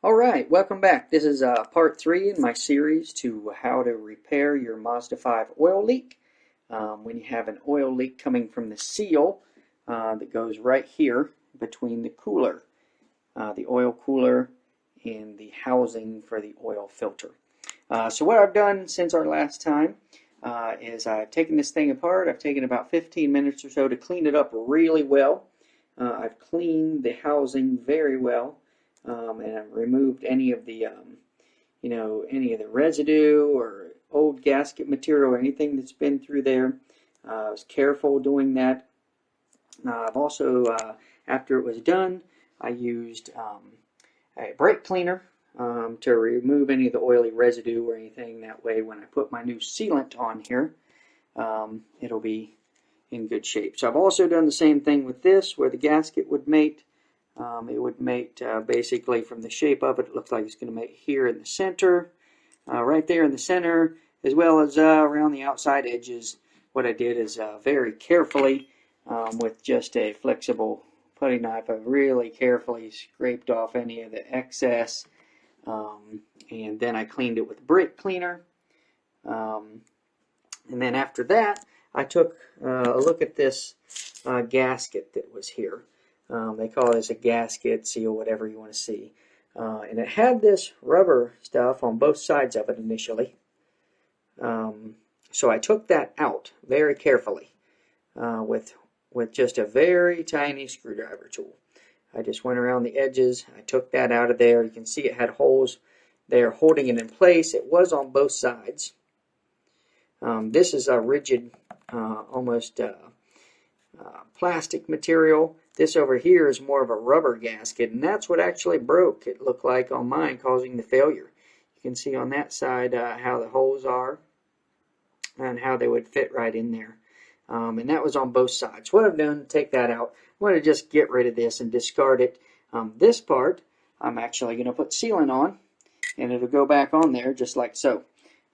Alright, welcome back. This is part 3 in my series to how to repair your Mazda 5 oil leak. When you have an oil leak coming from the seal that goes right here between the cooler, the oil cooler and the housing for the oil filter. So what I've done since our last time is I've taken this thing apart. I've taken about 15 minutes or so to clean it up really well. I've cleaned the housing very well. And I've removed any of the, any of the residue or old gasket material or anything that's been through there. I was careful doing that. I've also, after it was done, I used a brake cleaner to remove any of the oily residue or anything. That way, when I put my new sealant on here, it'll be in good shape. So I've also done the same thing with this, where the gasket would mate. It would mate basically from the shape of it. It looks like it's going to mate here in the center, right there in the center, as well as around the outside edges. What I did is very carefully, with just a flexible putty knife, I really carefully scraped off any of the excess, and then I cleaned it with a brake cleaner. And then after that, I took a look at this gasket that was here. They call this a gasket, seal, whatever you want to see. And it had this rubber stuff on both sides of it initially. So I took that out very carefully with just a very tiny screwdriver tool. I just went around the edges. I took that out of there. You can see it had holes there holding it in place. It was on both sides. This is a rigid, almost plastic material. This over here is more of a rubber gasket, and that's what actually broke, it looked like on mine, causing the failure. You can see on that side how the holes are and how they would fit right in there. And that was on both sides. What I've done, take that out. I'm going to just get rid of this and discard it. This part, I'm actually going to put sealant on, and it'll go back on there just like so.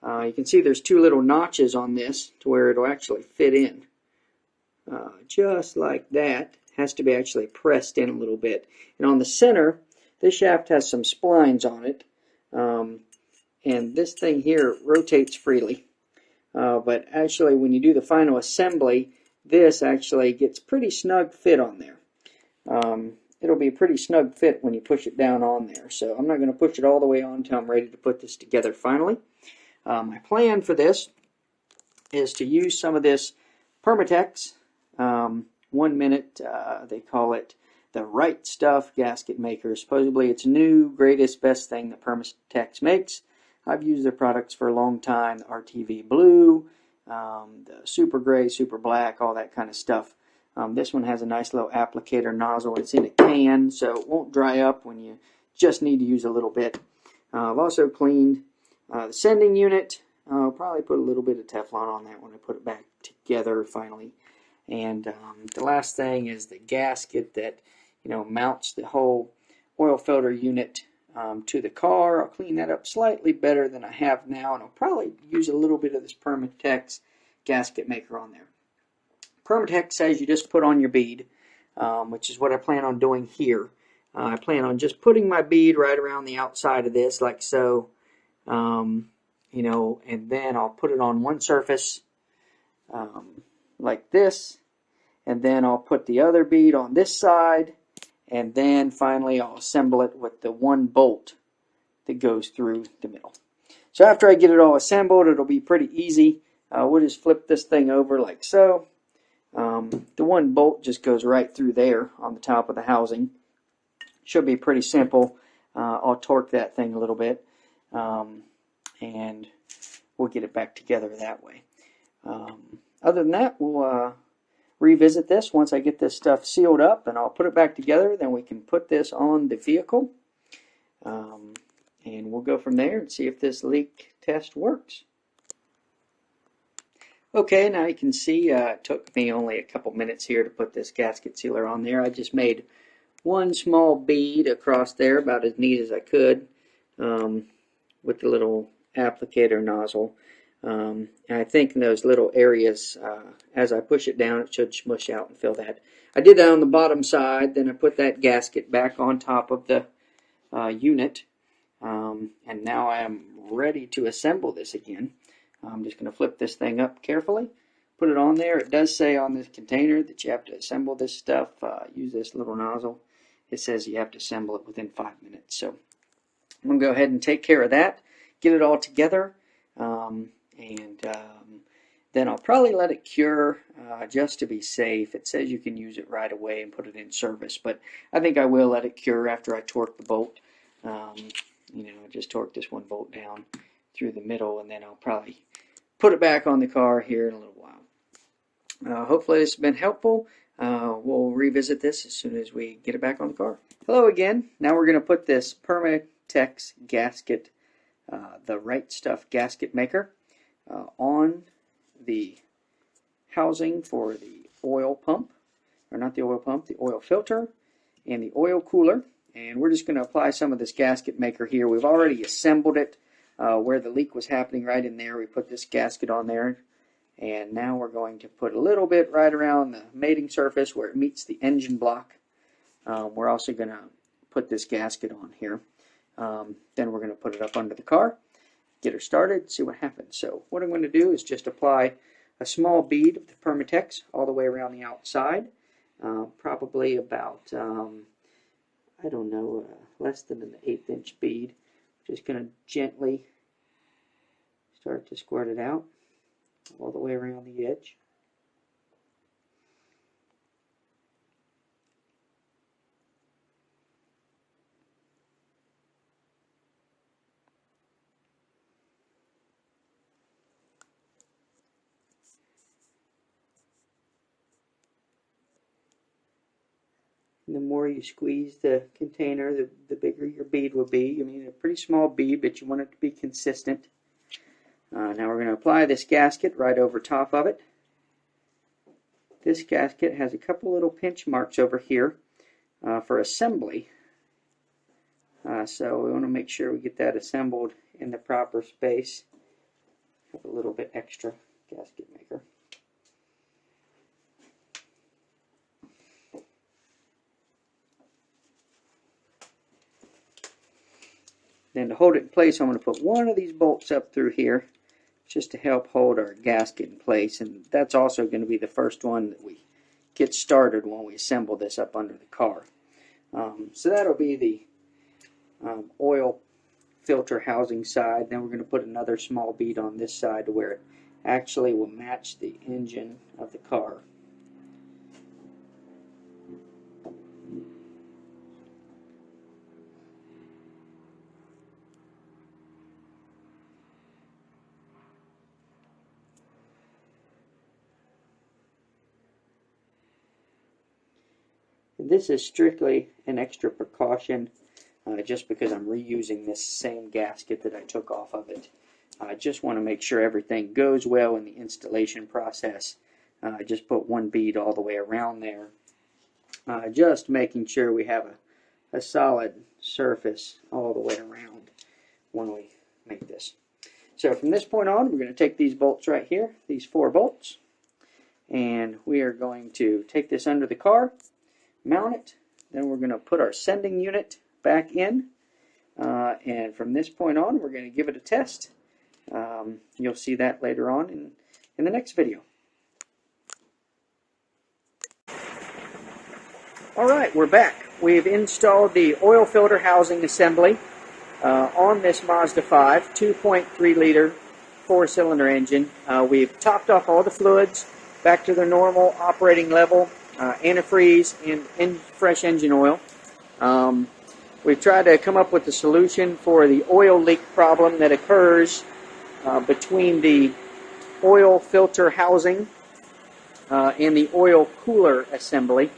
You can see there's two little notches on this to where it'll actually fit in. Just like that. Has to be actually pressed in a little bit. And on the center, this shaft has some splines on it. And this thing here rotates freely. But actually, when you do the final assembly, this actually gets pretty snug fit on there. It'll be a pretty snug fit when you push it down on there. So I'm not going to push it all the way on until I'm ready to put this together finally. My plan for this is to use some of this Permatex 1 minute, they call it the Right Stuff gasket maker. Supposedly it's new, greatest, best thing that Permatex makes. I've used their products for a long time, the RTV Blue, the Super Gray, Super Black, all that kind of stuff. This one has a nice little applicator nozzle. It's in a can, so it won't dry up when you just need to use a little bit. I've also cleaned the sending unit. I'll probably put a little bit of Teflon on that when I put it back together finally. And the last thing is the gasket that mounts the whole oil filter unit to the car. I'll clean that up slightly better than I have now, and I'll probably use a little bit of this Permatex gasket maker on there. Permatex says you just put on your bead, which is what I plan on doing here. I plan on just putting my bead right around the outside of this, like so, and then I'll put it on one surface, like this, and then I'll put the other bead on this side, and then finally I'll assemble it with the one bolt that goes through the middle. So after I get it all assembled, it'll be pretty easy. We'll just flip this thing over like so. The one bolt just goes right through there on the top of the housing. Should be pretty simple. I'll torque that thing a little bit, and we'll get it back together that way. Other than that, we'll revisit this once I get this stuff sealed up, and I'll put it back together. Then we can put this on the vehicle, and we'll go from there and see if this leak test works. Okay, now you can see it took me only a couple minutes here to put this gasket sealer on there. I just made one small bead across there, about as neat as I could, with the little applicator nozzle. And I think in those little areas, as I push it down, it should smush out and fill that. I did that on the bottom side, then I put that gasket back on top of the unit. And now I am ready to assemble this again. I'm just going to flip this thing up carefully, put it on there. It does say on this container that you have to assemble this stuff, use this little nozzle. It says you have to assemble it within 5 minutes. So I'm going to go ahead and take care of that, get it all together, then I'll probably let it cure just to be safe. It says you can use it right away and put it in service, but I think I will let it cure after I torque the bolt. I just torque this one bolt down through the middle, and then I'll probably put it back on the car here in a little while. Hopefully this has been helpful. We'll revisit this as soon as we get it back on the car. Hello again. Now we're going to put this Permatex gasket, the Right Stuff gasket maker, on the housing for the oil pump, or not the oil pump, the oil filter and the oil cooler. And we're just going to apply some of this gasket maker here. We've already assembled it where the leak was happening right in there. We put this gasket on there, and now we're going to put a little bit right around the mating surface where it meets the engine block. We're also going to put this gasket on here. Then we're going to put it up under the car, get her started, see what happens. So what I'm going to do is just apply a small bead of the Permatex all the way around the outside, probably about I don't know, less than an 1/8 inch bead. Just going to gently start to squirt it out all the way around the edge. And the more you squeeze the container, the bigger your bead will be. I mean, a pretty small bead, but you want it to be consistent. Now we're going to apply this gasket right over top of it. This gasket has a couple little pinch marks over here for assembly. So we want to make sure we get that assembled in the proper space. Have a little bit extra gasket maker. Then to hold it in place, I'm going to put one of these bolts up through here just to help hold our gasket in place. And that's also going to be the first one that we get started when we assemble this up under the car. So that'll be the oil filter housing side. Then we're going to put another small bead on this side to where it actually will match the engine of the car. This is strictly an extra precaution just because I'm reusing this same gasket that I took off of it. I just want to make sure everything goes well in the installation process. I just put one bead all the way around there, just making sure we have a solid surface all the way around when we make this. So from this point on, we're going to take these bolts right here, these 4 bolts, and we are going to take this under the car, mount it, then we're going to put our sending unit back in, and from this point on we're going to give it a test. You'll see that later on in the next video. Alright, we're back. We've installed the oil filter housing assembly on this Mazda 5 2.3 liter 4-cylinder engine. We've topped off all the fluids back to their normal operating level. Antifreeze and fresh engine oil. We've tried to come up with a solution for the oil leak problem that occurs between the oil filter housing and the oil cooler assembly.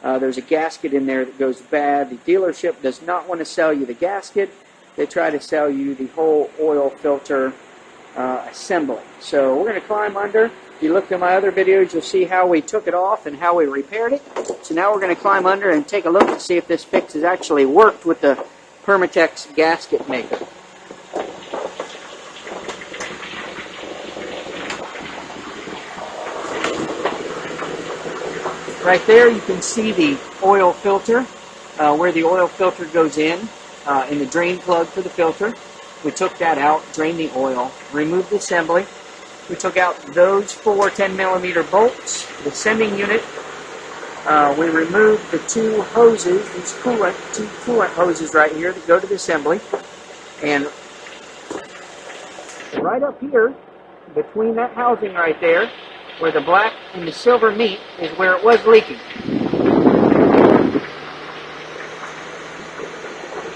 There's a gasket in there that goes bad. The dealership does not want to sell you the gasket. They try to sell you the whole oil filter assembly. So we're going to climb under. If you look at my other videos, you'll see how we took it off and how we repaired it. So now we're going to climb under and take a look and see if this fix has actually worked with the Permatex gasket maker. Right there you can see the oil filter, where the oil filter goes in. in the drain plug for the filter. We took that out, drained the oil, removed the assembly. We took out those 4 10mm bolts, the sending unit. We removed the 2 hoses, these two coolant hoses right here that go to the assembly. And right up here, between that housing right there, where the black and the silver meet, is where it was leaking.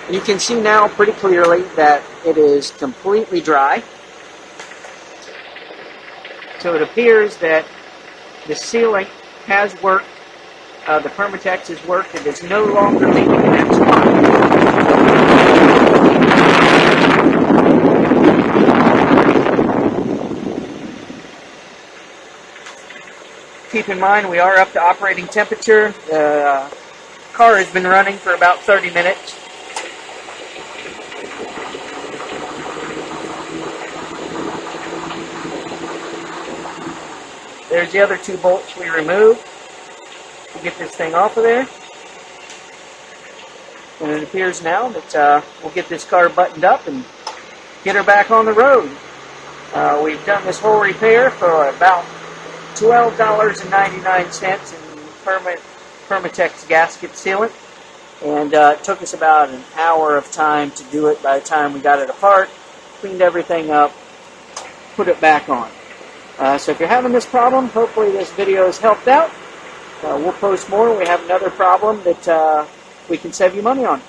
You can see now pretty clearly that it is completely dry. So it appears that the sealant has worked, the Permatex has worked, it is no longer leaking in that spot. Keep in mind we are up to operating temperature. The car has been running for about 30 minutes. There's the other 2 bolts we removed to get this thing off of there. And it appears now that we'll get this car buttoned up and get her back on the road. We've done this whole repair for about $12.99 in Permatex gasket sealant. And it took us about an hour of time to do it. By the time we got it apart, cleaned everything up, put it back on. So if you're having this problem, hopefully this video has helped out. We'll post more. We have another problem that we can save you money on.